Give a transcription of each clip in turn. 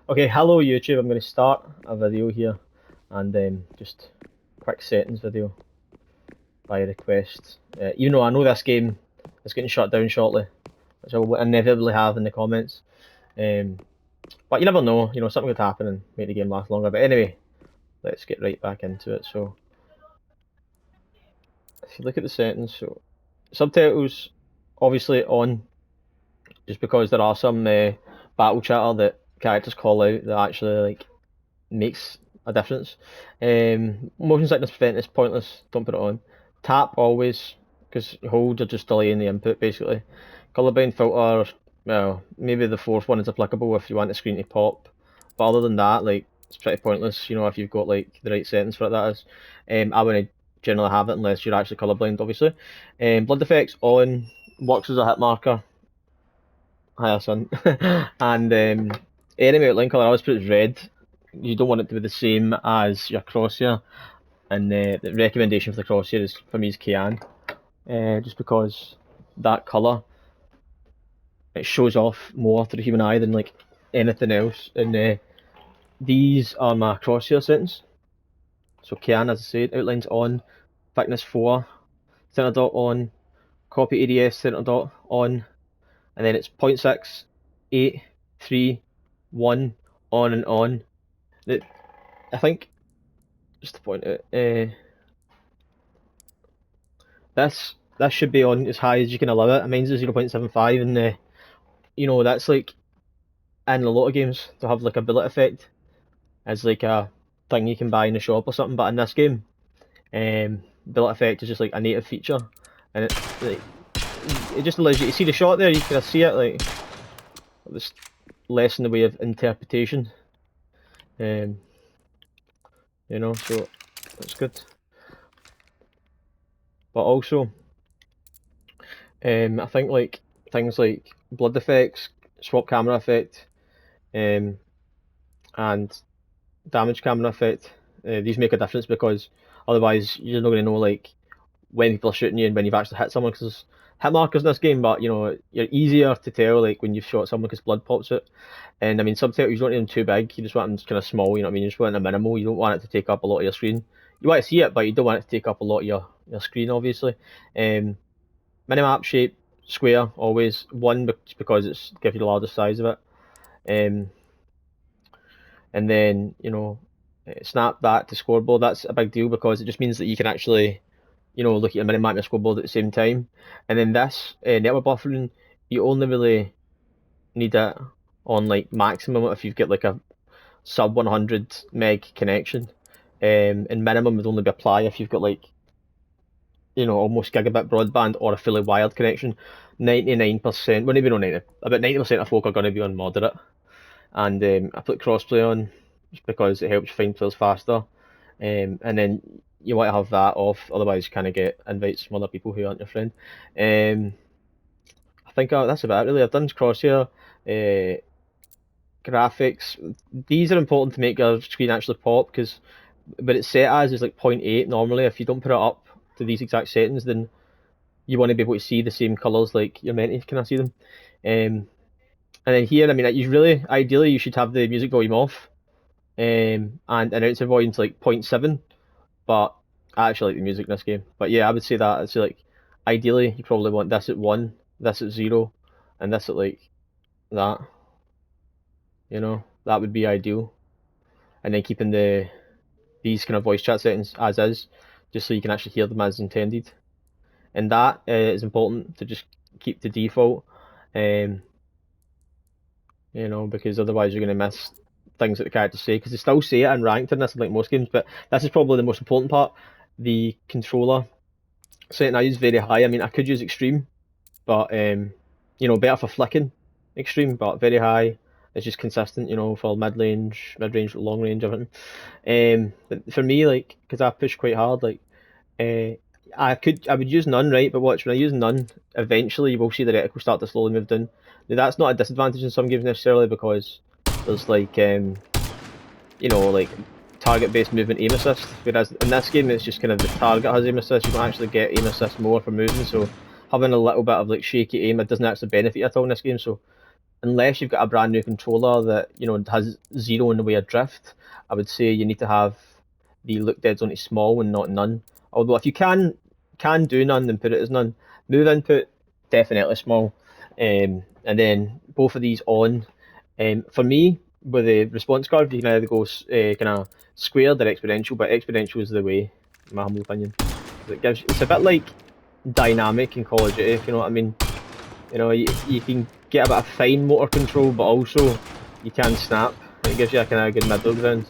Okay, hello YouTube. I'm going to start a video here and just quick settings video by request. Even though I know this game is getting shut down shortly, which I will inevitably have in the comments. But you never know, something could happen and make the game last longer. But anyway, let's get right back into it. So, if you look at the settings, so subtitles obviously on, just because there are some battle chatter that characters call out that actually makes a difference. Motion sickness prevent is pointless, don't put it on. Tap always, because hold are just delaying the input basically. Colorblind filter, well, maybe the fourth one is applicable if you want the screen to pop. But other than that, it's pretty pointless, if you've got the right settings for it, that is. I wouldn't generally have it unless you're actually colorblind, obviously. Blood effects on, works as a hit marker. Hiya son. And enemy outline color I always put as red. You don't want it to be the same as your crosshair, and the recommendation for the crosshair is for me is cyan, just because that colour, it shows off more to the human eye than anything else. And these are my crosshair settings. So cyan, as I said, outlines on, thickness 4, center dot on, copy ADS center dot on, and then it's 0.6, 8, 3, 1, on and on. I think, just to point out, this should be on as high as you can allow it. Mine's a 0.75, and that's in a lot of games to have a bullet effect as a thing you can buy in the shop or something. But in this game, bullet effect is just a native feature, and it just allows you to see the shot there. You can see it it's less in the way of interpretation. So that's good. But also, I think things like blood effects, swap camera effect, and damage camera effect, these make a difference, because otherwise you're not going to know when people are shooting you and when you've actually hit someone, because there's hit markers in this game, but you're easier to tell when you've shot someone because blood pops out. And I mean, subtitles, you don't need them too big, you just want them kind of small, you know what I mean? You just want a minimal, you don't want it to take up a lot of your screen. You want to see it, but you don't want it to take up a lot of your screen, obviously. Minimap shape, square, always. 1, because it's gives you the largest size of it. And then, snap that to scoreboard. That's a big deal, because it just means that you can actually, look at your minimap and your scoreboard at the same time. And then this, network buffering, you only really need it on maximum if you've got a sub 100 meg connection. And minimum would only be apply if you've got almost gigabit broadband or a fully wired connection. 99%, well, maybe not 90, about 90% of folk are going to be on moderate. And I put crossplay on just because it helps find players faster. And then you want to have that off, otherwise you kind of get invites from other people who aren't your friend. I think that's about it really. I've done crosshair, graphics. These are important to make your screen actually pop, but it's set as is 0.8 normally. If you don't put it up to these exact settings, then you want to be able to see the same colours you're meant to kind of see them. And then here, I mean, ideally you should have the music volume off, and announcer volume to 0.7, but I actually like the music in this game. But yeah, I would say that it's ideally you probably want this at 1, this at 0, and this at that. That would be ideal. And then keeping these kind of voice chat settings as is, just so you can actually hear them as intended. And that is important to just keep the default, because otherwise you're going to miss things that the characters say, because they still say it in ranked in this, like most games. But this is probably the most important part. The controller setting I use very high. I mean, I could use extreme, but better for flicking extreme, but very high. It's just consistent, for mid-range, long range, everything. But for me, because I push quite hard, I would use none, right? But watch, when I use none, eventually you will see the reticle start to slowly move down. Now that's not a disadvantage in some games necessarily, because there's target-based movement aim assist, whereas in this game it's just kind of the target has aim assist. You don't actually get aim assist more for moving, so having a little bit of shaky aim, it doesn't actually benefit you at all in this game. So unless you've got a brand new controller that, you know, has zero in the way of drift, I would say you need to have the look dead zone to small and not none. Although if you can do none, then put it as none. Move input, definitely small. And then both of these on. For me, with the response curve, you can either go kind of squared or exponential, but exponential is the way, in my humble opinion. It's a bit like dynamic in Call of Duty, if you know what I mean. You know, you can get a bit of fine motor control, but also you can snap. It gives you a kind of good middle ground.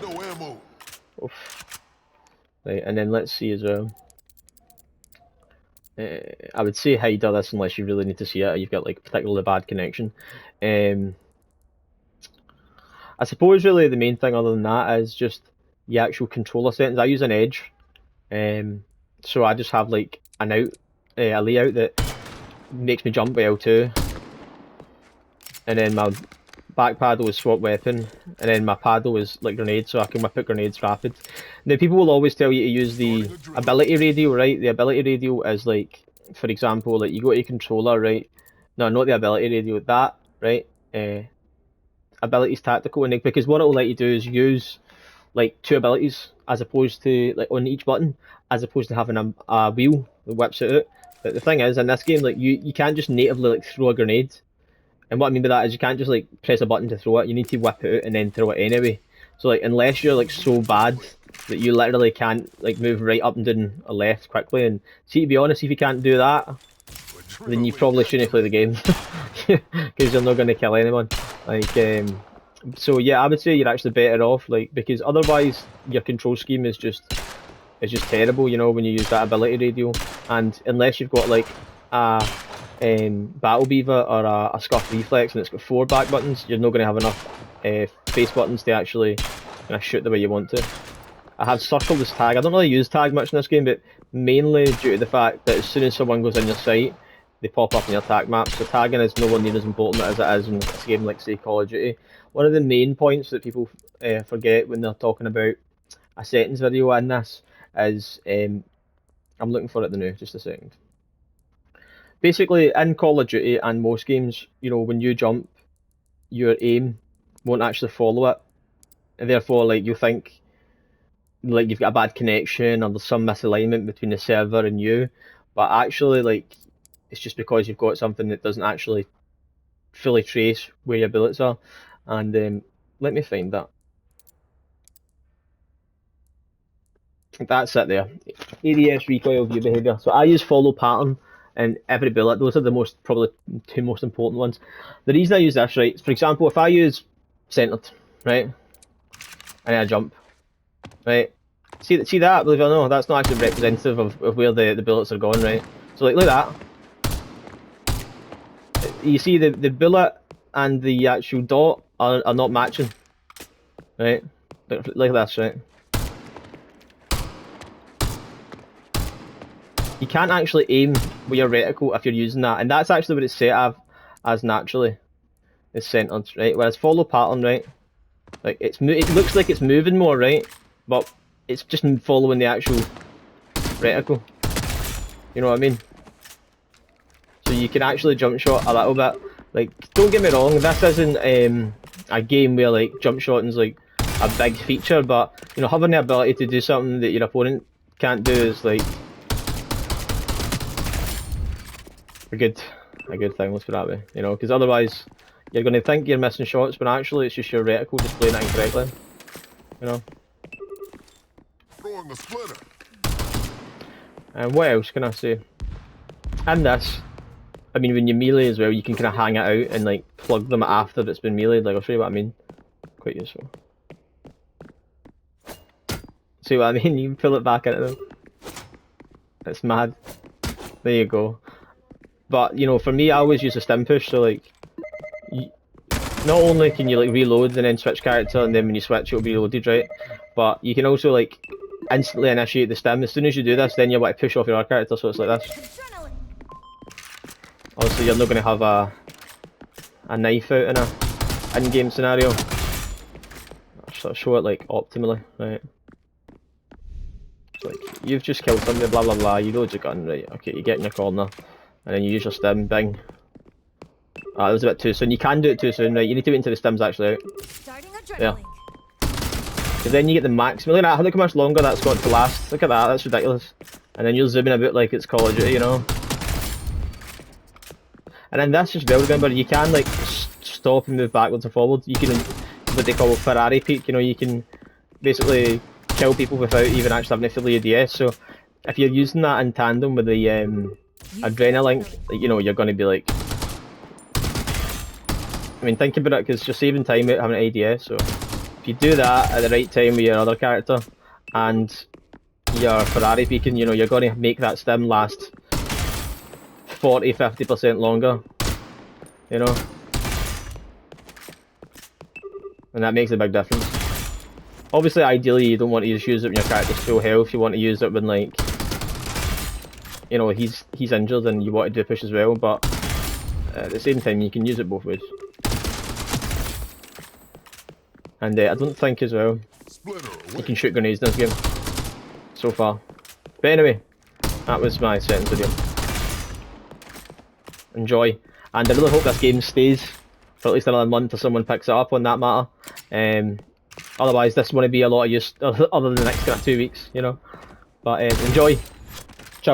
No ammo. Oof. Right, and then let's see as well. I would say hider this unless you really need to see it. You've got like particularly bad connection. I suppose really the main thing other than that is just the actual controller settings. I use an edge, so I just have like a layout that makes me jump by L2, and then my back paddle is swap weapon, and then my paddle is like grenade, so I can whip out grenades rapid. Now people will always tell you to use the ability radial, right? The ability radial is like, for example, like you go to your controller, right? No, not the ability radial, that, right? Abilities tactical, and because what it will let you do is use like two abilities as opposed to like on each button, as opposed to having a wheel that whips it out. But the thing is, in this game, like you can't just natively like throw a grenade. And what I mean by that is you can't just like press a button to throw it, you need to whip it out and then throw it anyway. So like unless you're like so bad that you literally can't like move right up and down or left quickly, and see, to be honest, if you can't do that, then you probably shouldn't play the game, because you're not going to kill anyone. Like so yeah, I would say you're actually better off, like, because otherwise your control scheme is just terrible, you know, when you use that ability radial. And unless you've got like a Battle Beaver or a Scuff Reflex and it's got 4 back buttons, you're not going to have enough face buttons to actually kind of shoot the way you want to. I have circled as tag. I don't really use tag much in this game, but mainly due to the fact that as soon as someone goes in your sight, they pop up in your attack map. So tagging is nowhere near as important as it is in a game like, say, Call of Duty. One of the main points that people forget when they're talking about a settings video in this is, I'm looking for it now, just a second. Basically, in Call of Duty and most games, you know, when you jump, your aim won't actually follow it, and therefore, like, you'll think like you've got a bad connection or there's some misalignment between the server and you, but actually, like, it's just because you've got something that doesn't actually fully trace where your bullets are. And let me find that. That's it there. ADS recoil view behavior. So I use follow pattern in every bullet. Those are the probably two most important ones. The reason I use this, right, for example, if I use centered, right, and I jump, right, see that, believe it or not, that's not actually representative of where the bullets are going, right? So like, look at that. You see the bullet and the actual dot are not matching, right? Like this, right? You can't actually aim with your reticle if you're using that, and that's actually what it's set as naturally. It's centered, right? Whereas follow pattern, right? Like it looks like it's moving more, right? But it's just following the actual reticle. You know what I mean? So you can actually jump shot a little bit. Like, don't get me wrong, this isn't a game where like jump shotting's like a big feature, but you know, having the ability to do something that your opponent can't do is like a good thing, let's put it that way, you know, because otherwise you're going to think you're missing shots, but actually it's just your reticle just playing it incorrectly, you know. Throwing the splitter. And what else can I say? And this, I mean, when you melee as well, you can kind of hang it out and like plug them after it's been meleeed. Like, I'll show you what I mean. Quite useful. See what I mean? You can pull it back into them. It's mad. There you go. But you know, for me, I always use a stim push. So like, not only can you like reload and then switch character, and then when you switch, it'll be reloaded, right? But you can also like instantly initiate the stim. As soon as you do this, then you want to push off your character. So it's like this. Obviously, you're not going to have a knife out in a in-game scenario. I'll sort of show it like optimally, right? It's like, you've just killed somebody, blah blah blah, you load your gun, right? Okay, you get in your corner, and then you use your stim, bing. That was a bit too soon. You can do it too soon, right? You need to wait until the stim's actually out. Starting Yeah. adrenaline. Because then you get the maximum. Look at that, look how much longer that's got to last. Look at that, that's ridiculous. And then you'll zoom in a bit like it's Call of Duty, you know? And then this as well, remember, you can like stop and move backwards and forwards. You can, what they call Ferrari peek, you know, you can basically kill people without even actually having to fill the ADS. So if you're using that in tandem with the adrenaline, you know, you're going to be like... I mean, think about it, because you're saving time out having an ADS, so if you do that at the right time with your other character, and your Ferrari peeking, you know, you're going to make that stim last 40-50% longer, you know? And that makes a big difference. Obviously, ideally, you don't want to just use it when your character's full health, you want to use it when, like, you know, he's injured and you want to do a push as well, but at the same time, you can use it both ways. And I don't think as well you can shoot grenades in this game so far. But anyway, that was my settings video. Enjoy, and I really hope this game stays for at least another month or someone picks it up on that matter. Otherwise, this won't be a lot of use other than the next kind of 2 weeks, you know. But enjoy.